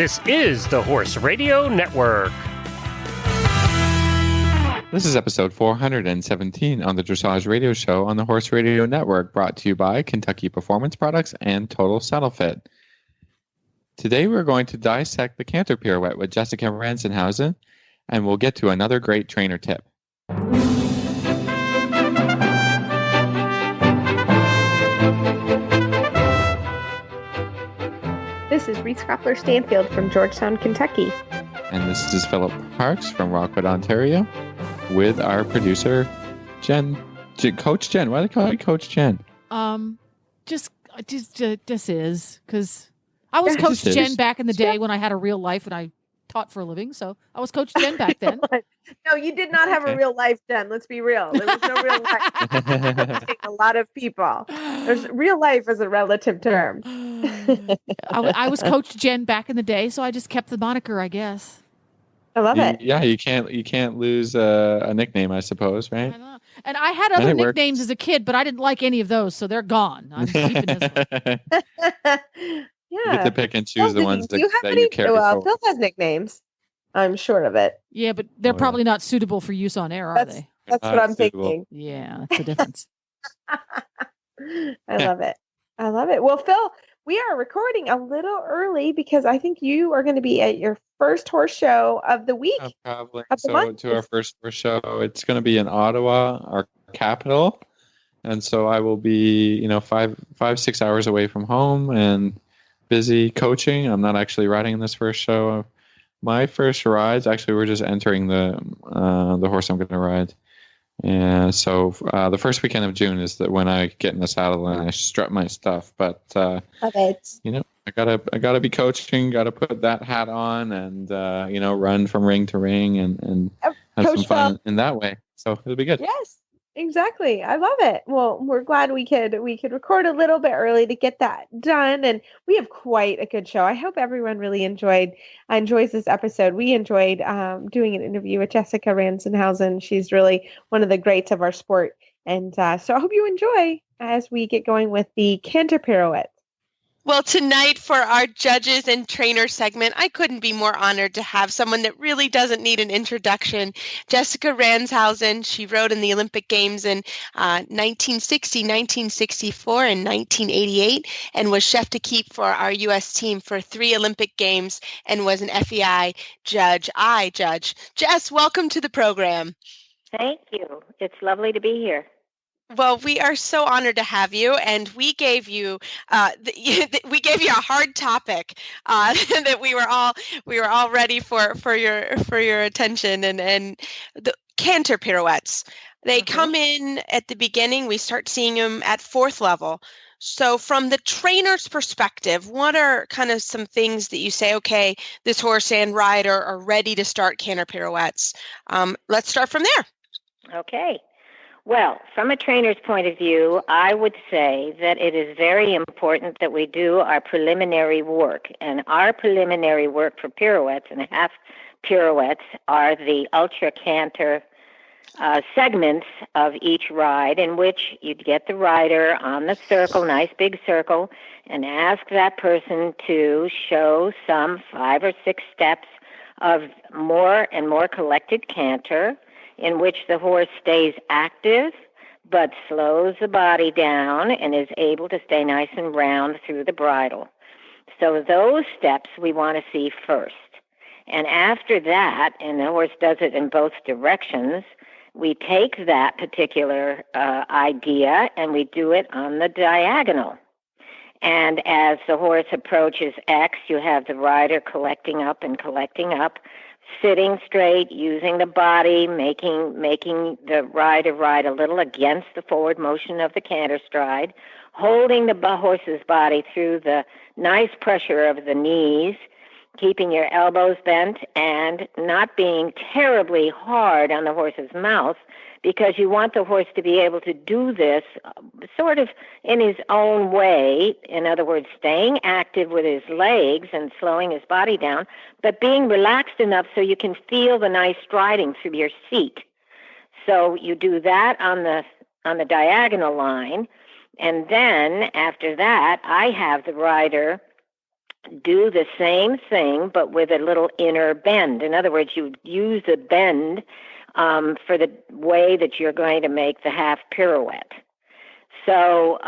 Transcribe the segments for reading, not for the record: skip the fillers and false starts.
This is the Horse Radio Network. This is episode 417 on the Dressage Radio Show on the Horse Radio Network, brought to you by Kentucky Performance Products and Total Saddle Fit. Today we're going to dissect the Canter Pirouette with Jessica Ransehousen, and we'll get to another great trainer tip. This is Reese Koppler-Stanfield from Georgetown, Kentucky. And this is Philip Parks from Rockwood, Ontario, with our producer, Coach Jen. Why do they call you Coach Jen? Just is, because I was Coach Jen back in the day when I had a real life and I taught for a living, so I was Coach Jen back then. No, you did not have a real life, Jen. Let's be real. There was no real life. A lot of people. Real life is a relative term. I was Coach Jen back in the day, so I just kept the moniker, I guess. I love it. Yeah, you can't lose a nickname, I suppose, right? I know. And I had other nicknames as a kid, but I didn't like any of those, so they're gone. I'm keeping this one. Yeah. You get to pick and choose the ones that you carry forward. Phil has nicknames. I'm sure of it. Yeah, but they're probably not suitable for use on air, are they? That's what I'm thinking. Yeah, that's the difference. I love it. Well, Phil, we are recording a little early because I think you are going to be at your first horse show of the week. Probably. So to our first horse show, it's going to be in Ottawa, our capital. And so I will be, 5-6 hours away from home and busy coaching. I'm not actually riding in this first show. My first rides, actually, we're just entering the horse I'm going to ride. And so the first weekend of June is when I get in the saddle and I strut my stuff. But I gotta be coaching, gotta put that hat on, and run from ring to ring and have some fun in that way. So it'll be good. Yes. Exactly. I love it. Well, we're glad we could record a little bit early to get that done. And we have quite a good show. I hope everyone really enjoys this episode. We enjoyed doing an interview with Jessica Ransehousen. She's really one of the greats of our sport. And so I hope you enjoy as we get going with the Canter Pirouette. Well, tonight for our judges and trainer segment, I couldn't be more honored to have someone that really doesn't need an introduction. Jessica Ransehousen, she rode in the Olympic Games in 1960, 1964, and 1988, and was chef de keep for our U.S. team for 3 Olympic Games and was an FEI judge. Jess, welcome to the program. Thank you. It's lovely to be here. Well, we are so honored to have you, and we gave you a hard topic that we were all ready for your attention, and the Canter pirouettes. They come in at the beginning. We start seeing them at 4th level. So, from the trainer's perspective, what are kind of some things that you say? Okay, this horse and rider are ready to start Canter pirouettes. Let's start from there. Okay. Well, from a trainer's point of view, I would say that it is very important that we do our preliminary work. And our preliminary work for pirouettes and half pirouettes are the ultra canter segments of each ride, in which you'd get the rider on the circle, nice big circle, and ask that person to show some 5 or 6 steps of more and more collected canter, in which the horse stays active but slows the body down and is able to stay nice and round through the bridle. So those steps we want to see first. And after that, and the horse does it in both directions, we take that particular idea and we do it on the diagonal. And as the horse approaches X, you have the rider collecting up, sitting straight, using the body, making the rider ride a little against the forward motion of the canter stride, holding the horse's body through the nice pressure of the knees, keeping your elbows bent and not being terribly hard on the horse's mouth, because you want the horse to be able to do this sort of in his own way. In other words, staying active with his legs and slowing his body down, but being relaxed enough so you can feel the nice striding through your seat. So you do that on the diagonal line, and then after that, I have the rider do the same thing, but with a little inner bend. In other words, you use the bend for the way that you're going to make the half pirouette. So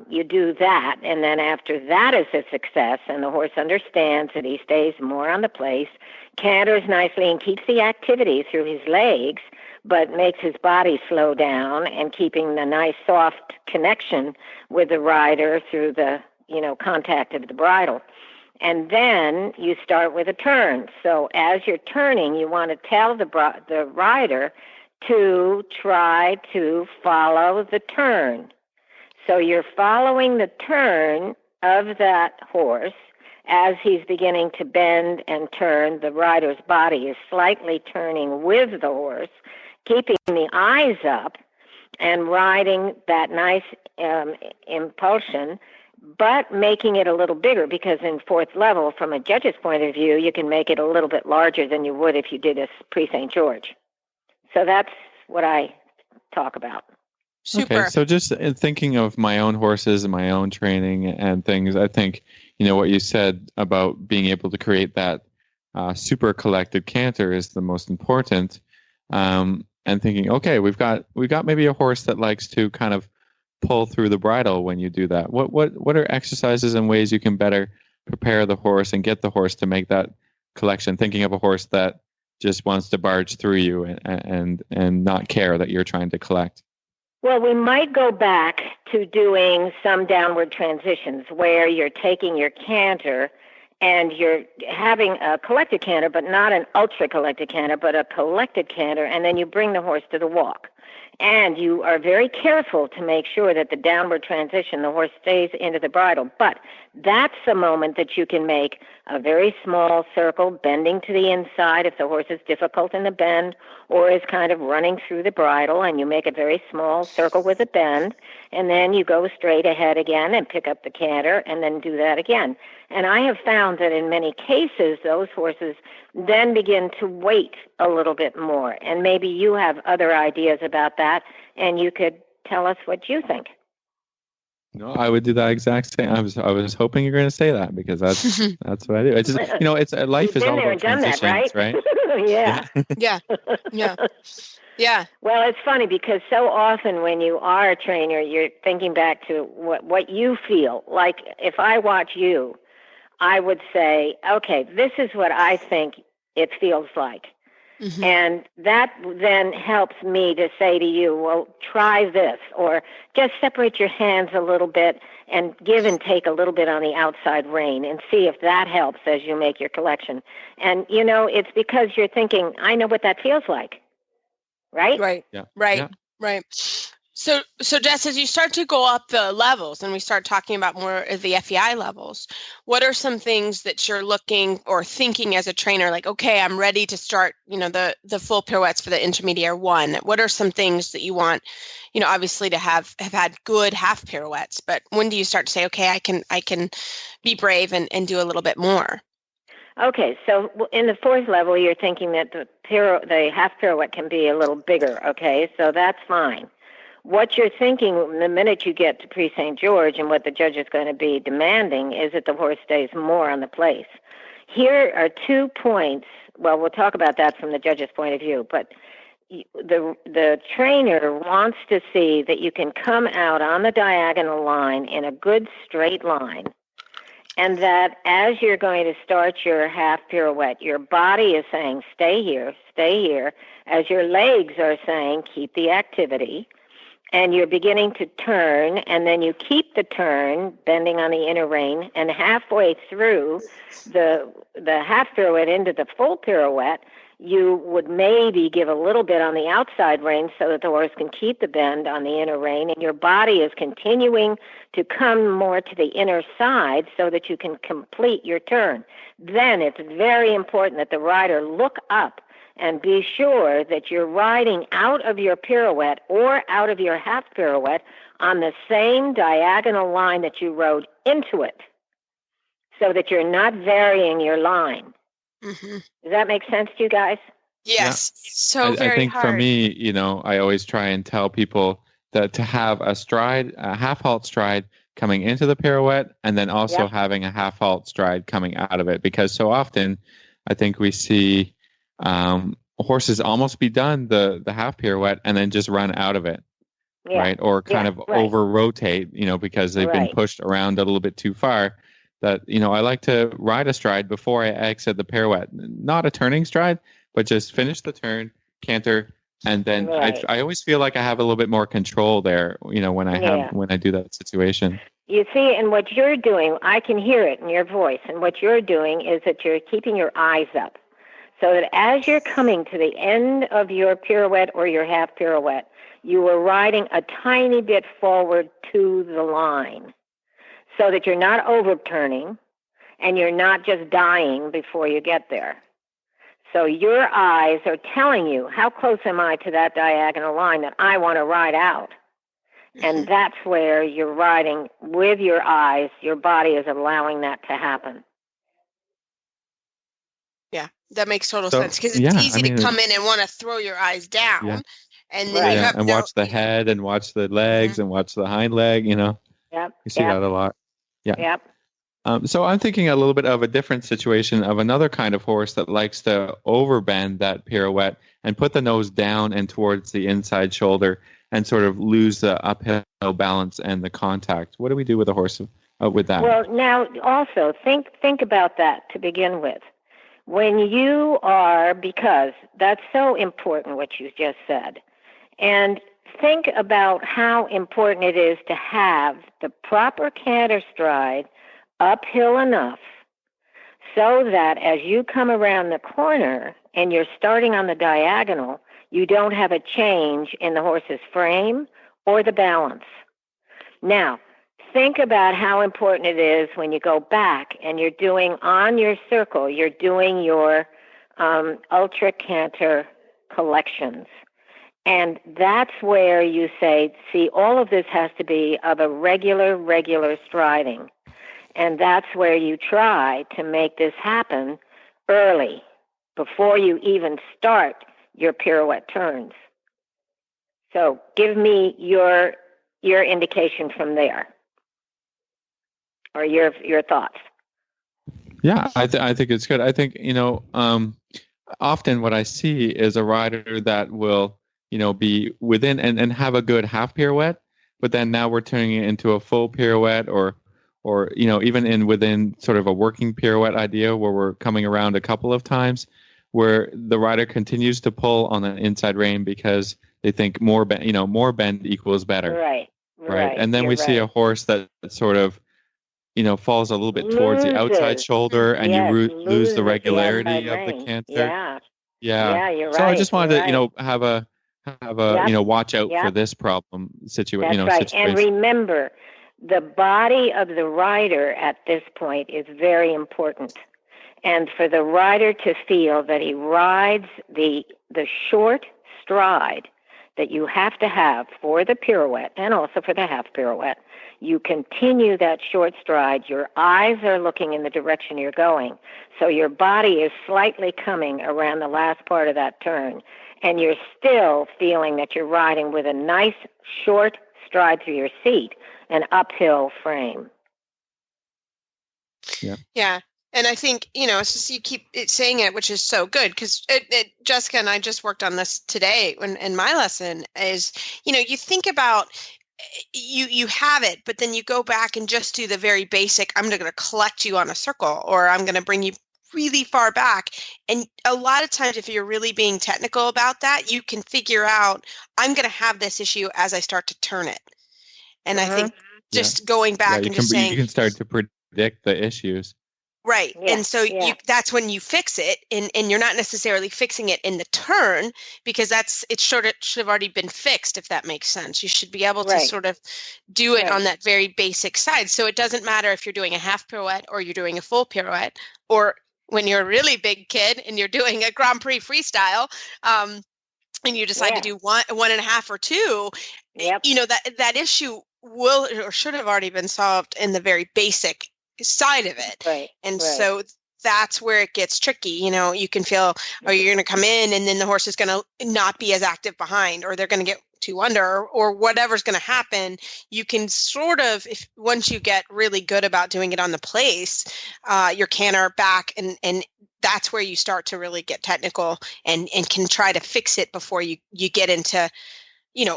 you do that, and then after that is a success, and the horse understands that he stays more on the place, canters nicely and keeps the activity through his legs, but makes his body slow down and keeping the nice soft connection with the rider through the contact of the bridle. And then you start with a turn. So as you're turning, you want to tell the rider to try to follow the turn. So you're following the turn of that horse as he's beginning to bend and turn. The rider's body is slightly turning with the horse, keeping the eyes up and riding that nice impulsion, but making it a little bigger, because in fourth level, from a judge's point of view, you can make it a little bit larger than you would if you did a Prix-St. George. So that's what I talk about. Super. Okay, so just in thinking of my own horses and my own training and things, I think, what you said about being able to create that super collected canter is the most important. And thinking, okay, we've got maybe a horse that likes to kind of pull through the bridle when you do that. What are exercises and ways you can better prepare the horse and get the horse to make that collection? Thinking of a horse that just wants to barge through you and not care that you're trying to collect. Well, we might go back to doing some downward transitions where you're taking your canter and you're having a collected canter, but not an ultra collected canter, but a collected canter, and then you bring the horse to the walk. And you are very careful to make sure that the downward transition, the horse stays into the bridle. But that's the moment that you can make a very small circle, bending to the inside if the horse is difficult in the bend or is kind of running through the bridle, and you make a very small circle with a bend, and then you go straight ahead again and pick up the canter and then do that again. And I have found that in many cases, those horses then begin to wait a little bit more. And maybe you have other ideas about that, and you could tell us what you think. No, I would do that exact same. I was hoping you're going to say that, because that's what I do. It's just, it's life is all about transitions, that, right? Yeah. Yeah. Well, it's funny because so often when you are a trainer, you're thinking back to what you feel. Like if I watch you, I would say, okay, this is what I think it feels like. Mm-hmm. And that then helps me to say to you, well, try this, or just separate your hands a little bit and give and take a little bit on the outside rein and see if that helps as you make your collection. And, it's because you're thinking, I know what that feels like. Right? Right. Yeah. Right. Yeah. Right. So Jess, as you start to go up the levels and we start talking about more of the FEI levels, what are some things that you're looking or thinking as a trainer, like, okay, I'm ready to start, the full pirouettes for the intermediate one? What are some things that you want, obviously to have had good half pirouettes, but when do you start to say, okay, I can be brave and do a little bit more? Okay, so in the fourth level, you're thinking that the half pirouette can be a little bigger, okay? So that's fine. What you're thinking the minute you get to Prix-St. George and what the judge is going to be demanding is that the horse stays more on the place. Here are 2 points. Well, we'll talk about that from the judge's point of view, but the trainer wants to see that you can come out on the diagonal line in a good straight line, and that as you're going to start your half pirouette, your body is saying, stay here, as your legs are saying, keep the activity. And you're beginning to turn, and then you keep the turn, bending on the inner rein, and halfway through the half pirouette into the full pirouette, you would maybe give a little bit on the outside rein so that the horse can keep the bend on the inner rein, and your body is continuing to come more to the inner side so that you can complete your turn. Then it's very important that the rider look up and be sure that you're riding out of your pirouette or out of your half pirouette on the same diagonal line that you rode into it, so that you're not varying your line. Mm-hmm. Does that make sense to you guys? Yes. Yeah. So very I think hard. For me, I always try and tell people that to have a stride, a half halt stride coming into the pirouette, and then also Yep. having a half halt stride coming out of it. Because so often, I think we see horses almost be done the half pirouette and then just run out of it, Yeah. right? Or kind of right. over rotate, because they've been Right. pushed around a little bit too far. That, I like to ride a stride before I exit the pirouette. Not a turning stride, but just finish the turn, canter, and then Right. I always feel like I have a little bit more control there, when I do that situation. You see, and what you're doing, I can hear it in your voice, and what you're doing is that you're keeping your eyes up. So that as you're coming to the end of your pirouette or your half pirouette, you are riding a tiny bit forward to the line so that you're not overturning and you're not just dying before you get there. So your eyes are telling you, how close am I to that diagonal line that I want to ride out? And that's where you're riding with your eyes. Your body is allowing that to happen. Yeah, that makes total sense, because it's easy to come in and want to throw your eyes down, and then you have and watch the head and watch the legs and watch the hind leg. Yep. You see that a lot. Yeah. Yep. So I'm thinking a little bit of a different situation of another kind of horse that likes to overbend that pirouette and put the nose down and towards the inside shoulder and sort of lose the uphill balance and the contact. What do we do with a horse with that? Well, now also think about that to begin with. When you are, because that's so important what you just said, and think about how important it is to have the proper canter stride uphill enough so that as you come around the corner and you're starting on the diagonal, you don't have a change in the horse's frame or the balance. Now, think about how important it is when you go back and you're doing on your circle, you're doing your ultra canter collections. And that's where you say, see, all of this has to be of a regular striding. And that's where you try to make this happen early, before you even start your pirouette turns. So give me your indication from there, or your thoughts. Yeah, I think it's good. I think, often what I see is a rider that will, be within and have a good half pirouette, but then now we're turning it into a full pirouette or even within sort of a working pirouette idea where we're coming around a couple of times, where the rider continues to pull on the inside rein because they think more bend equals better. Right. And then we see a horse that sort of, falls a little bit towards the outside shoulder, and you lose the regularity of the canter. Yeah, you're right. So I just wanted to, have a watch out for this problem situation. That's right. And remember, the body of the rider at this point is very important. And for the rider to feel that he rides the short stride that you have to have for the pirouette and also for the half pirouette, you continue that short stride. Your eyes are looking in the direction you're going. So your body is slightly coming around the last part of that turn. And you're still feeling that you're riding with a nice short stride through your seat, an uphill frame. Yeah. And I think, it's just you keep saying it, which is so good, because Jessica and I just worked on this today in my lesson is, you think about you have it, but then you go back and just do the very basic, I'm going to collect you on a circle, or I'm going to bring you really far back. And a lot of times, if you're really being technical about that, you can figure out, I'm going to have this issue as I start to turn it. And I think just going back and just saying, you can start to predict the issues. Right. Yeah, and so that's when you fix it, and you're not necessarily fixing it in the turn, because it should have already been fixed, if that makes sense. You should be able to sort of do it on that very basic side. So it doesn't matter if you're doing a half pirouette or you're doing a full pirouette, or when you're a really big kid and you're doing a Grand Prix freestyle, and you decide to do one and a half or two, that issue will or should have already been solved in the very basic side of it. So that's where it gets tricky. You can feel, or you're going to come in and then the horse is going to not be as active behind, or they're going to get two under, or whatever's going to happen, you can sort of, if once you get really good about doing it on the place, your canter back, and that's where you start to really get technical and can try to fix it before you get into,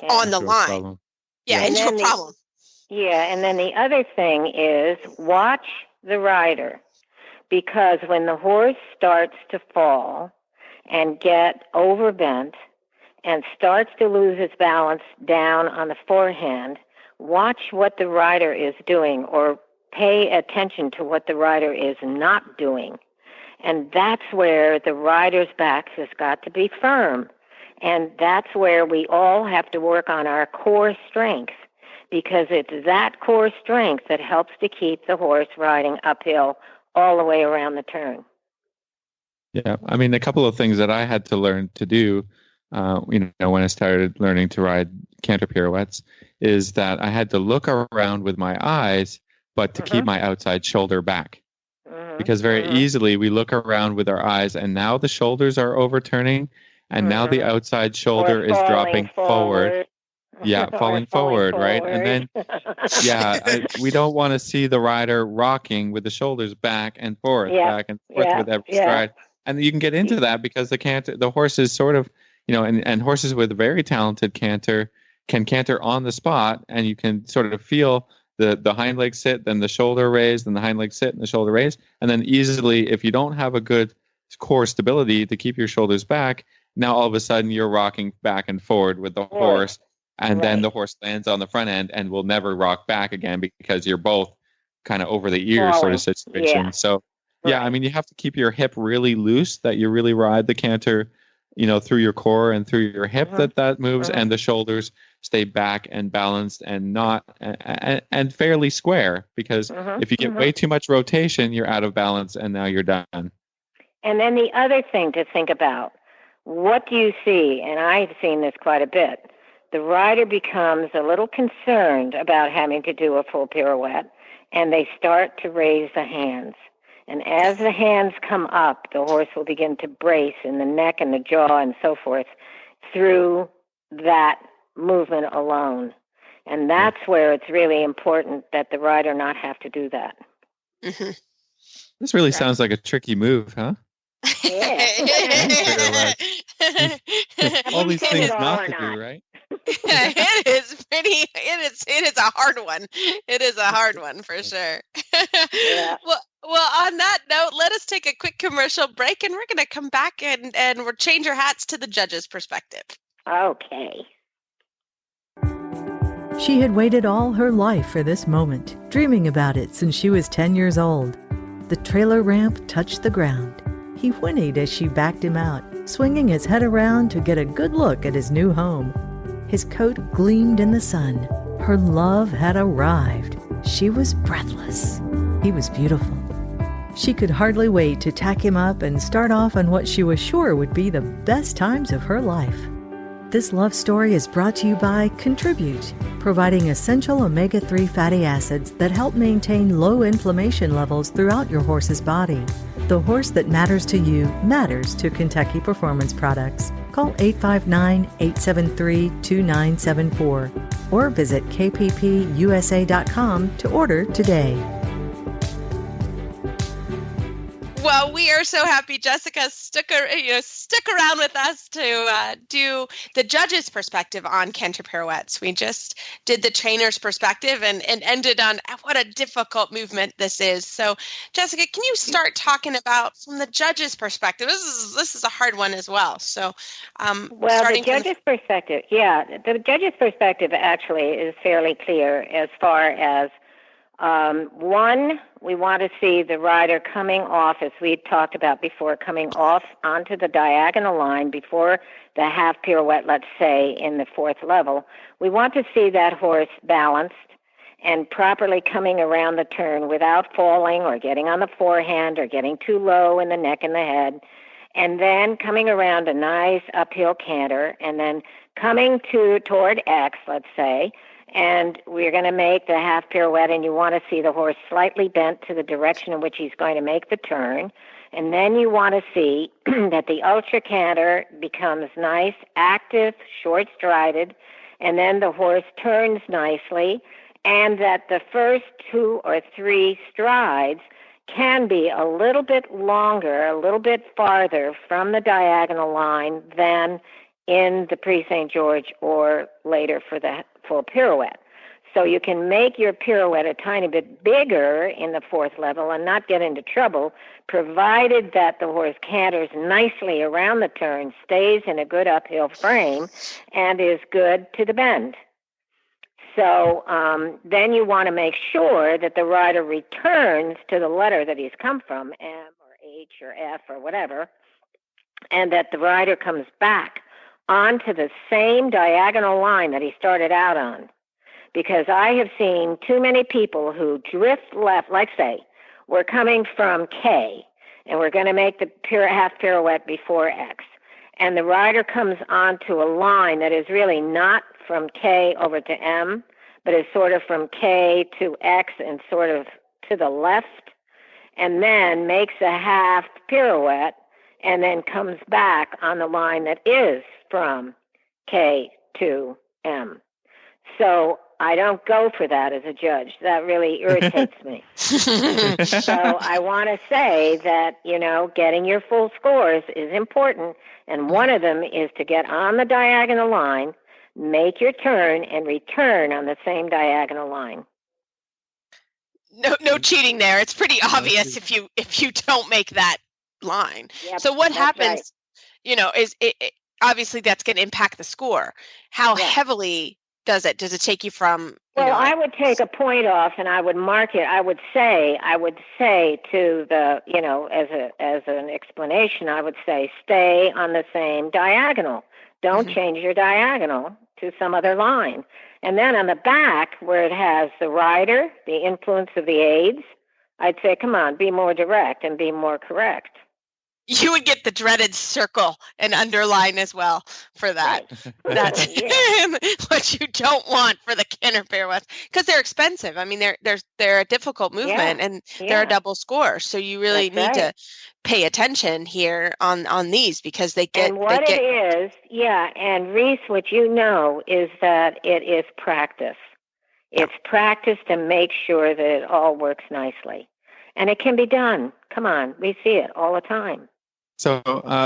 on the line. Into a problem. And then the other thing is watch the rider, because when the horse starts to fall and get overbent and starts to lose its balance down on the forehand, watch what the rider is doing, or pay attention to what the rider is not doing. And that's where the rider's back has got to be firm. And that's where we all have to work on our core strength, because it's that core strength that helps to keep the horse riding uphill all the way around the turn. Yeah, I mean, a couple of things that I had to learn to do, when I started learning to ride canter pirouettes, is that I had to look around with my eyes, but to keep my outside shoulder back. Because very easily we look around with our eyes, and now the shoulders are overturning, and now the outside shoulder is dropping forward. Yeah, falling forward, right? And then, we don't want to see the rider rocking with the shoulders back and forth with every stride. And you can get into that because the horse is sort of, and horses with very talented canter can canter on the spot, and you can sort of feel the hind leg sit, then the shoulder raise, then the hind leg sit and the shoulder raise. And then easily, if you don't have a good core stability to keep your shoulders back, now all of a sudden you're rocking back and forward with the horse. And then the horse lands on the front end and will never rock back again because you're both kind of over the ears sort of situation. So, I mean, you have to keep your hip really loose, that you really ride the canter, through your core and through your hip that moves, and the shoulders stay back and balanced and not and fairly square, because if you get way too much rotation, you're out of balance and now you're done. And then the other thing to think about, what do you see? And I've seen this quite a bit. The rider becomes a little concerned about having to do a full pirouette, and they start to raise the hands. And as the hands come up, the horse will begin to brace in the neck and the jaw and so forth through that movement alone. And that's where it's really important that the rider not have to do that. This really sounds like a tricky move, huh? All these things not to do, right? It is a hard one. It is a hard one for sure. Well, on that note, let us take a quick commercial break, and we're going to come back and we'll change our hats to the judge's perspective. Okay. She had waited all her life for this moment, dreaming about it since she was 10 years old. The trailer ramp touched the ground. He whinnied as she backed him out, swinging his head around to get a good look at his new home. His coat gleamed in the sun. Her love had arrived. She was breathless. He was beautiful. She could hardly wait to tack him up and start off on what she was sure would be the best times of her life. This love story is brought to you by Contribute, providing essential omega-3 fatty acids that help maintain low inflammation levels throughout your horse's body. The horse that matters to you matters to Kentucky Performance Products. Call 859-873-2974 or visit kppusa.com to order today. Well, we are so happy Jessica stuck around with us to do the judge's perspective on canter pirouettes. We just did the trainer's perspective and ended on what a difficult movement this is. So, Jessica, can you start talking about from the judge's perspective? This is a hard one as well. So, the judge's perspective, the judge's perspective actually is fairly clear as far as one, we want to see the rider coming off, as we talked about before, coming off onto the diagonal line before the half pirouette, let's say, in the fourth level. We want to see that horse balanced and properly coming around the turn without falling or getting on the forehand or getting too low in the neck and the head. And then coming around a nice uphill canter and then coming toward X, let's say, and we're going to make the half pirouette, and you want to see the horse slightly bent to the direction in which he's going to make the turn. And then you want to see that the ultra canter becomes nice, active, short-strided, and then the horse turns nicely, and that the first 2 or 3 strides can be a little bit longer, a little bit farther from the diagonal line than in the Prix-St. George or later for the full pirouette. So you can make your pirouette a tiny bit bigger in the 4th level and not get into trouble, provided that the horse canters nicely around the turn, stays in a good uphill frame, and is good to the bend. So then you want to make sure that the rider returns to the letter that he's come from, M or H or F or whatever, and that the rider comes back onto the same diagonal line that he started out on. Because I have seen too many people who drift left, like say, we're coming from K, and we're going to make the half pirouette before X. And the rider comes onto a line that is really not from K over to M, but is sort of from K to X and sort of to the left, and then makes a half pirouette, and then comes back on the line that is from K to M. So I don't go for that as a judge. That really irritates me. So I want to say that, getting your full scores is important, and one of them is to get on the diagonal line, make your turn, and return on the same diagonal line. No cheating there. It's pretty obvious if you don't make that line. Yep, so what happens, right. Is it obviously that's going to impact the score. How heavily does it? Does it take you from? I would take a point off and I would mark it. I would say to the, as an explanation, I would say stay on the same diagonal. Don't change your diagonal to some other line. And then on the back where it has the rider, the influence of the aids, I'd say, come on, be more direct and be more correct. You would get the dreaded circle and underline as well for that. Right. That's what you don't want for the Canter pirouettes, because they're expensive. I mean, they're a difficult movement and they're a double score. So you really need to pay attention here on these, because they get. And what it is, and Reese, what you know is that it is practice. It's practice to make sure that it all works nicely. And it can be done. Come on, we see it all the time. So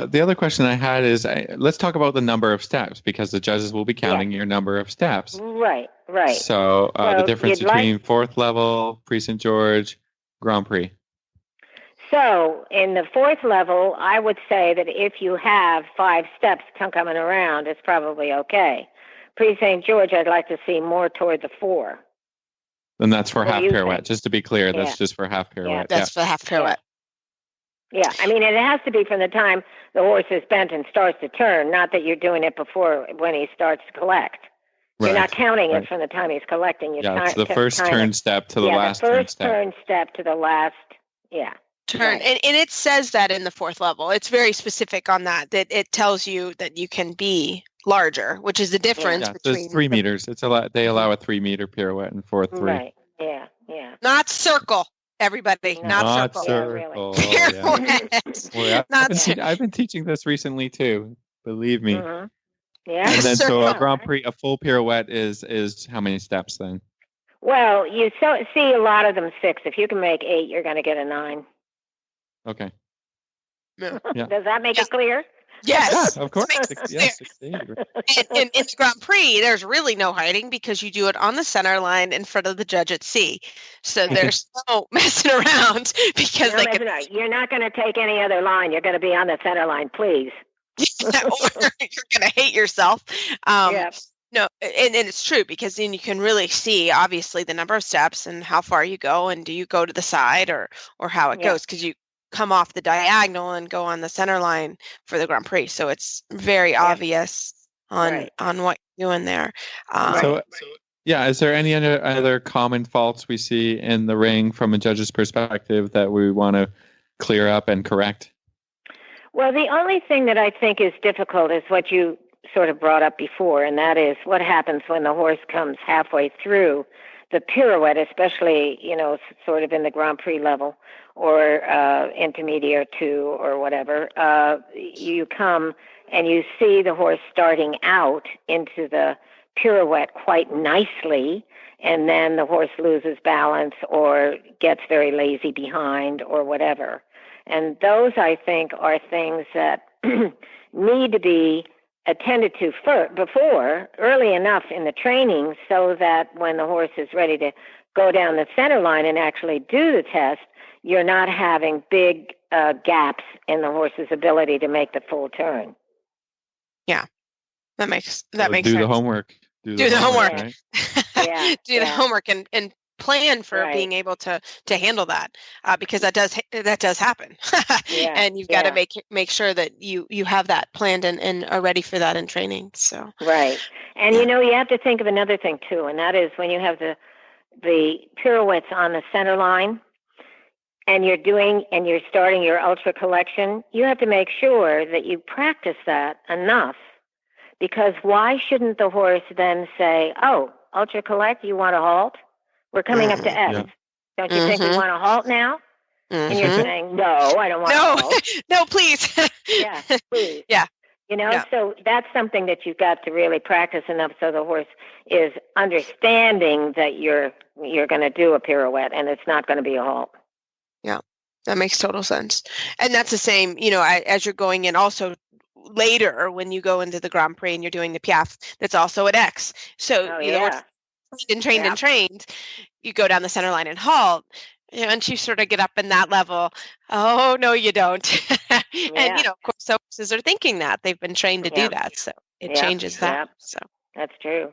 the other question I had is, let's talk about the number of steps, because the judges will be counting your number of steps. Right. So the difference between 4th level, Prix-St. George, Grand Prix. So in the 4th level, I would say that if you have 5 steps coming around, it's probably okay. Prix-St. George, I'd like to see more toward the 4. And that's for half pirouette. Think? Just to be clear, that's just for half pirouette. That's for half pirouette. Yeah, I mean, it has to be from the time the horse is bent and starts to turn, not that you're doing it before when he starts to collect. Right. You're not counting it from the time he's collecting. It's the first turn step to the last turn step. The first turn step to the last, turn. Right. And it says that in the 4th level. It's very specific on that it tells you that you can be larger, which is the difference between. There's 3 meters. They allow a 3 meter pirouette in 4th 3. Right, yeah. Not circle. Everybody, not circle. Yeah, really. I've been teaching this recently too. Believe me. Mm-hmm. Yeah. And then so a Grand Prix, a full pirouette is how many steps then? Well, you see a lot of them 6. If you can make 8, you're going to get a 9. Okay. Yeah. Does that make it clear? Yes, of course. Yes. In the Grand Prix, there's really no hiding, because you do it on the center line in front of the judge at C. So there's no messing around, because you're not going to take any other line. You're going to be on the center line, please. Or you're going to hate yourself. No, and it's true, because then you can really see, obviously, the number of steps and how far you go, and do you go to the side or how it goes, because you come off the diagonal and go on the center line for the Grand Prix. So it's very obvious on what you're doing there. Is there any other common faults we see in the ring from a judge's perspective that we want to clear up and correct? Well, the only thing that I think is difficult is what you sort of brought up before, and that is what happens when the horse comes halfway through the pirouette, especially, sort of in the Grand Prix level or intermediate 2 or whatever. You come and you see the horse starting out into the pirouette quite nicely, and then the horse loses balance or gets very lazy behind or whatever. And those, I think, are things that need to be attended to before, early enough in the training, so that when the horse is ready to go down the center line and actually do the test, you're not having big gaps in the horse's ability to make the full turn. Yeah, that makes So sense. do the homework. Do the homework. Right? Yeah, Do the homework and plan for being able to handle that, because that does happen. And you've got to make sure that you have that planned and are ready for that in training. So right. And you have to think of another thing too, and that is when you have the pirouettes on the center line and you're starting your ultra collection, you have to make sure that you practice that enough, because why shouldn't the horse then say, "Oh, ultra collect, you want to halt? We're coming up to X. Yeah. Don't you think we want to halt now?" And you're saying, "No, I don't want to halt." No, please. Yeah, please. Yeah. So that's something that you've got to really practice enough so the horse is understanding that you're going to do a pirouette and it's not going to be a halt. Yeah, that makes total sense. And that's the same, as you're going in also later when you go into the Grand Prix and you're doing the Piaffe, that's also at X. So, trained, you go down the center line and halt. Once you sort of get up in that level, oh, no, you don't. And, of course, horses are thinking that. They've been trained to do that. So it changes that. Yep. So that's true.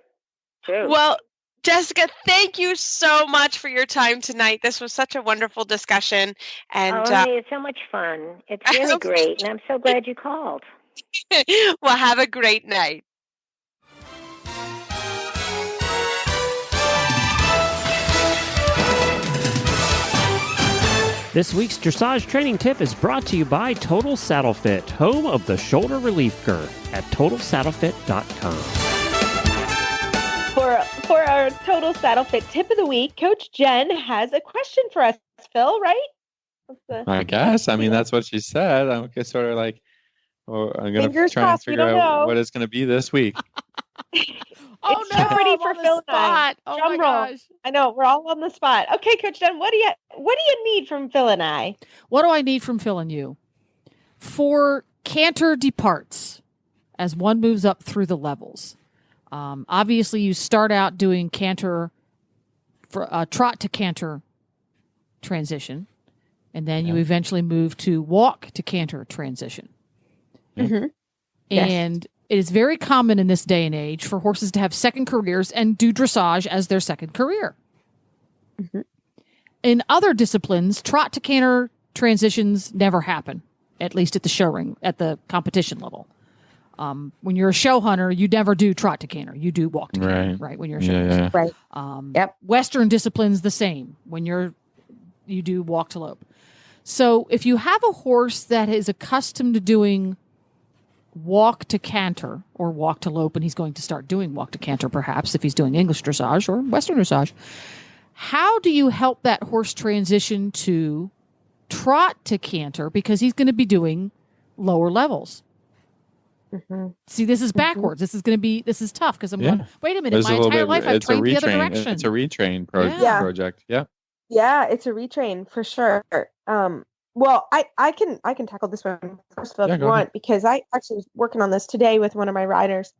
Well, Jessica, thank you so much for your time tonight. This was such a wonderful discussion. And it's so much fun. It's really great. And I'm so glad you called. Well, have a great night. This week's dressage training tip is brought to you by Total Saddle Fit, home of the shoulder relief girth at TotalSaddleFit.com. For our Total Saddle Fit tip of the week, Coach Jen has a question for us, Phil, right? I guess. I mean, that's what she said. I'm sort of like, I'm going to try and figure out what it's going to be this week. It's Jeopardy for Phil and I. Oh Drum my roll. gosh. I know, we're all on the spot. Okay, Coach Jen, what do you need from Phil and I? What do I need from Phil and you? For Canter departs, as one moves up through the levels. Obviously, you start out doing Canter, for trot to Canter transition, and then you eventually move to walk to Canter transition. Mm-hmm. And it is very common in this day and age for horses to have second careers and do dressage as their second career. Mm-hmm. In other disciplines, trot to canter transitions never happen, at least at the show ring, at the competition level. When you're a show hunter, you never do trot to canter. You do walk to canter, right? When you're a show hunter. Right. Western disciplines, the same. When you do walk to lope. So if you have a horse that is accustomed to doing walk to canter or walk to lope, and he's going to start doing walk to canter perhaps if he's doing English dressage or Western dressage, how do you help that horse transition to trot to canter, because he's going to be doing lower levels? Mm-hmm. See, this is backwards. This is tough, because I'm going, wait a minute, my entire life I've trained the other direction. It's a retrain project. Yeah. Yeah, it's a retrain for sure. Well, I can tackle this one first, Phil, if you want, because I actually was working on this today with one of my riders.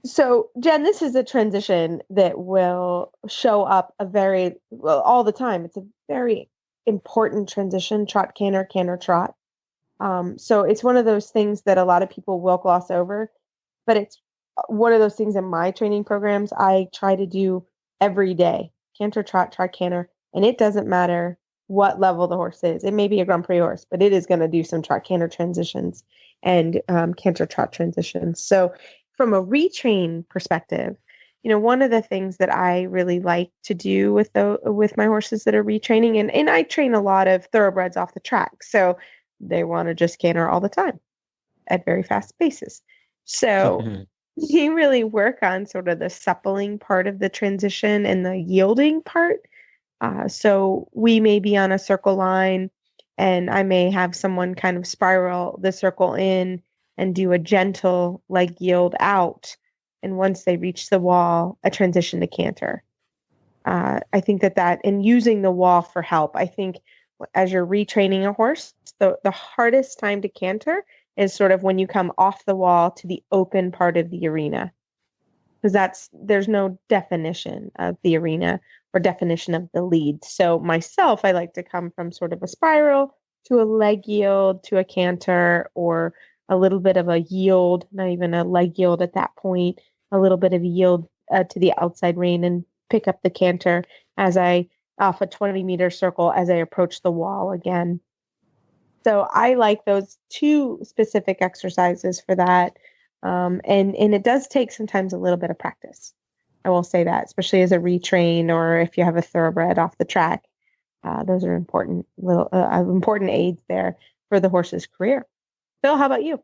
So, Jen, this is a transition that will show up all the time. It's a very important transition, trot, canter, canter, trot. So it's one of those things that a lot of people will gloss over, but it's one of those things in my training programs I try to do every day. Canter, trot, canter, and it doesn't matter what level the horse is. It may be a Grand Prix horse, but it is going to do some trot canter transitions and canter trot transitions. So from a retrain perspective, one of the things that I really like to do with my horses that are retraining, and I train a lot of thoroughbreds off the track, so they want to just canter all the time at very fast paces. So you really work on sort of the suppling part of the transition and the yielding part. So we may be on a circle line, and I may have someone kind of spiral the circle in and do a gentle leg yield out and once they reach the wall, a transition to canter. I think that and using the wall for help, I think as you're retraining a horse, the hardest time to canter is sort of when you come off the wall to the open part of the arena. Because there's no definition of the arena or definition of the lead. So myself, I like to come from sort of a spiral to a leg yield to a canter, or a little bit of a yield, not even a leg yield at that point, a little bit of yield to the outside rein, and pick up the canter as I off a 20-meter circle as I approach the wall again. So I like those two specific exercises for that. And it does take sometimes a little bit of practice. I will say that, especially as a retrain or if you have a thoroughbred off the track. Those are important aids there for the horse's career. Phil, how about you?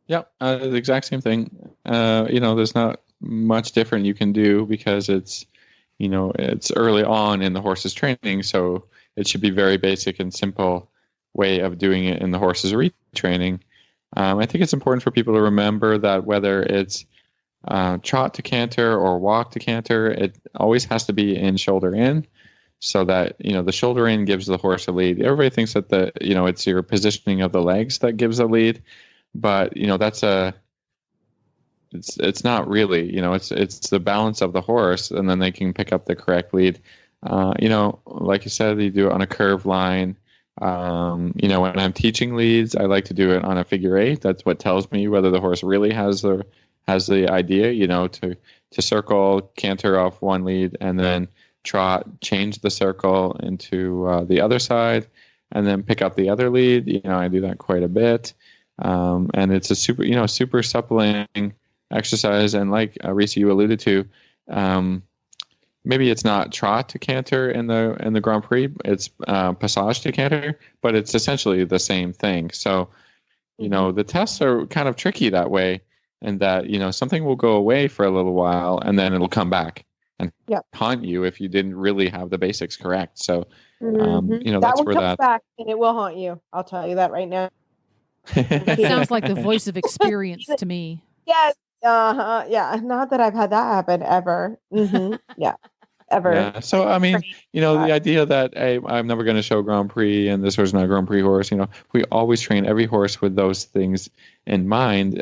Yeah, the exact same thing. There's not much different you can do because it's early on in the horse's training, so it should be very basic and simple way of doing it in the horse's retraining. I think it's important for people to remember that whether it's trot to canter or walk to canter, it always has to be in shoulder in, so that the shoulder in gives the horse a lead. Everybody thinks that it's your positioning of the legs that gives a lead, but it's not really. It's the balance of the horse, and then they can pick up the correct lead. Like you said, you do it on a curved line. When I'm teaching leads, I like to do it on a figure eight. That's what tells me whether the horse really has the idea, to circle, canter off one lead, and then trot, change the circle into the other side, and then pick up the other lead. I do that quite a bit. And it's a super suppling exercise. And like Reese, you alluded to, maybe it's not trot to canter in the Grand Prix, it's passage to canter, but it's essentially the same thing. So, the tests are kind of tricky that way, and that, something will go away for a little while and then it'll come back and haunt you if you didn't really have the basics correct. So, that's where that back, and it will haunt you. I'll tell you that right now. That sounds like the voice of experience to me. Yes. Yeah. Not that I've had that happen ever. Mm-hmm. Yeah. Ever. Yeah. So, the idea that, hey, I'm never going to show Grand Prix and this horse is not a Grand Prix horse, we always train every horse with those things in mind,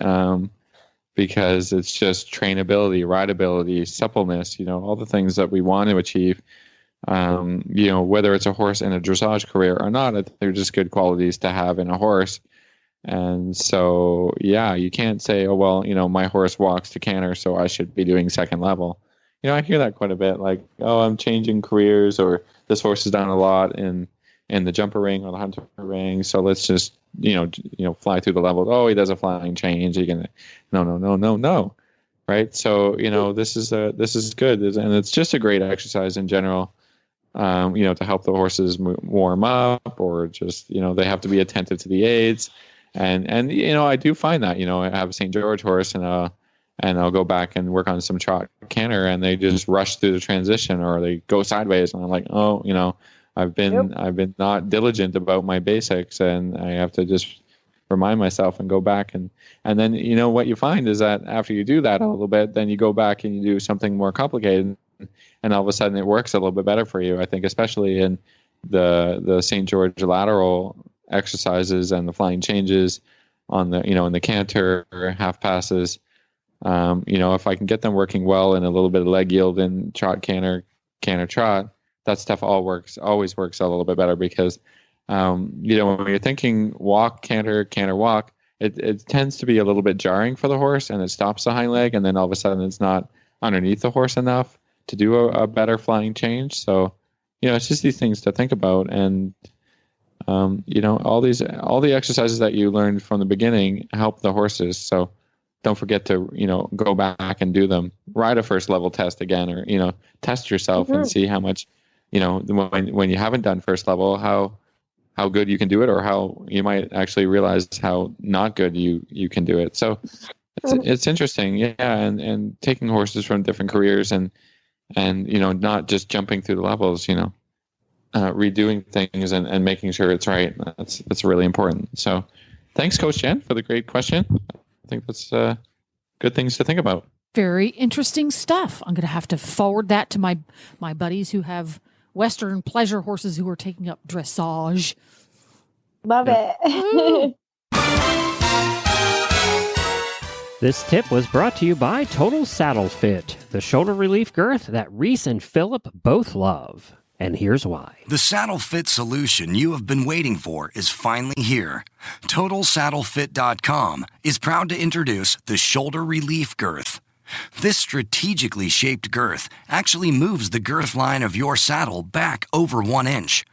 because it's just trainability, rideability, suppleness, all the things that we want to achieve. Whether it's a horse in a dressage career or not, they're just good qualities to have in a horse. And so, you can't say, oh, well, my horse walks to canter, so I should be doing second level. I hear that quite a bit, like, oh, I'm changing careers, or this horse has done a lot in the jumper ring or the hunter ring, so let's just, fly through the levels. Oh, he does a flying change. No. Right. So, this is good. And it's just a great exercise in general, to help the horses warm up, or just, they have to be attentive to the aids. And I do find that, I have a St. George horse, and I'll go back and work on some trot canter, and they just rush through the transition, or they go sideways, and I'm like, oh, I've been not diligent about my basics, and I have to just remind myself and go back, and then what you find is that after you do that a little bit, then you go back and you do something more complicated, and all of a sudden it works a little bit better for you. I think especially in the St. George lateral exercises and the flying changes on the in the canter or half passes. If I can get them working well and a little bit of leg yield in trot canter trot, that stuff always works a little bit better, because when you're thinking walk canter walk, it tends to be a little bit jarring for the horse, and it stops the hind leg, and then all of a sudden it's not underneath the horse enough to do a better flying change. So it's just these things to think about, and all the exercises that you learned from the beginning help the horses. So don't forget to go back and do them. Ride a first level test again, or test yourself and see how much when you haven't done first level, how good you can do it, or how you might actually realize how not good you can do it. So it's interesting, and taking horses from different careers and not just jumping through the levels, redoing things and making sure it's right. That's really important. So thanks, Coach Jen, for the great question. I think that's good things to think about. Very interesting stuff. I'm going to have to forward that to my buddies who have Western pleasure horses who are taking up dressage. Love it. This tip was brought to you by Total Saddle Fit, the shoulder relief girth that Reese and Philip both love. And here's why. The saddle fit solution you have been waiting for is finally here. TotalSaddleFit.com is proud to introduce the shoulder relief girth. This strategically shaped girth actually moves the girth line of your saddle back over 1 inch,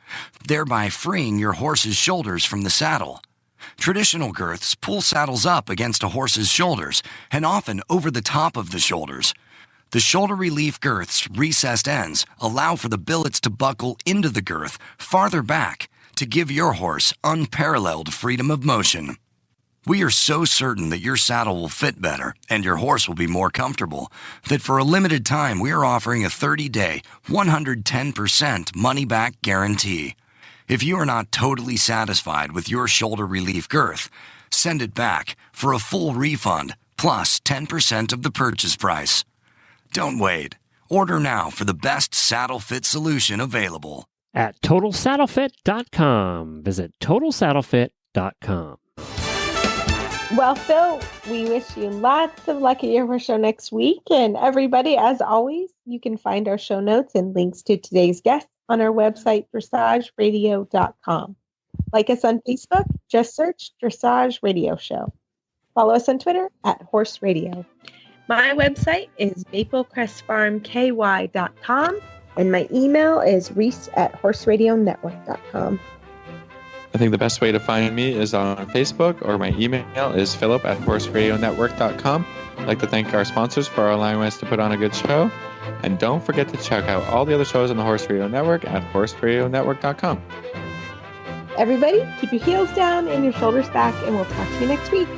thereby freeing your horse's shoulders from the saddle. Traditional girths pull saddles up against a horse's shoulders and often over the top of the shoulders. The shoulder relief girth's recessed ends allow for the billets to buckle into the girth farther back to give your horse unparalleled freedom of motion. We are so certain that your saddle will fit better and your horse will be more comfortable that for a limited time we are offering a 30-day, 110% money-back guarantee. If you are not totally satisfied with your shoulder relief girth, send it back for a full refund plus 10% of the purchase price. Don't wait. Order now for the best saddle fit solution available. At TotalSaddleFit.com. Visit TotalSaddleFit.com. Well, Phil, we wish you lots of luck at your horse show next week. And everybody, as always, you can find our show notes and links to today's guest on our website, dressageradio.com. Like us on Facebook, just search Dressage Radio Show. Follow us on Twitter at Horse Radio. My website is maplecrestfarmky.com, and my email is reese@horseradionetwork.com. I think the best way to find me is on Facebook, or my email is philip@horseradionetwork.com. I'd like to thank our sponsors for allowing us to put on a good show. And don't forget to check out all the other shows on the Horse Radio Network at horseradionetwork.com. Everybody, keep your heels down and your shoulders back, and we'll talk to you next week.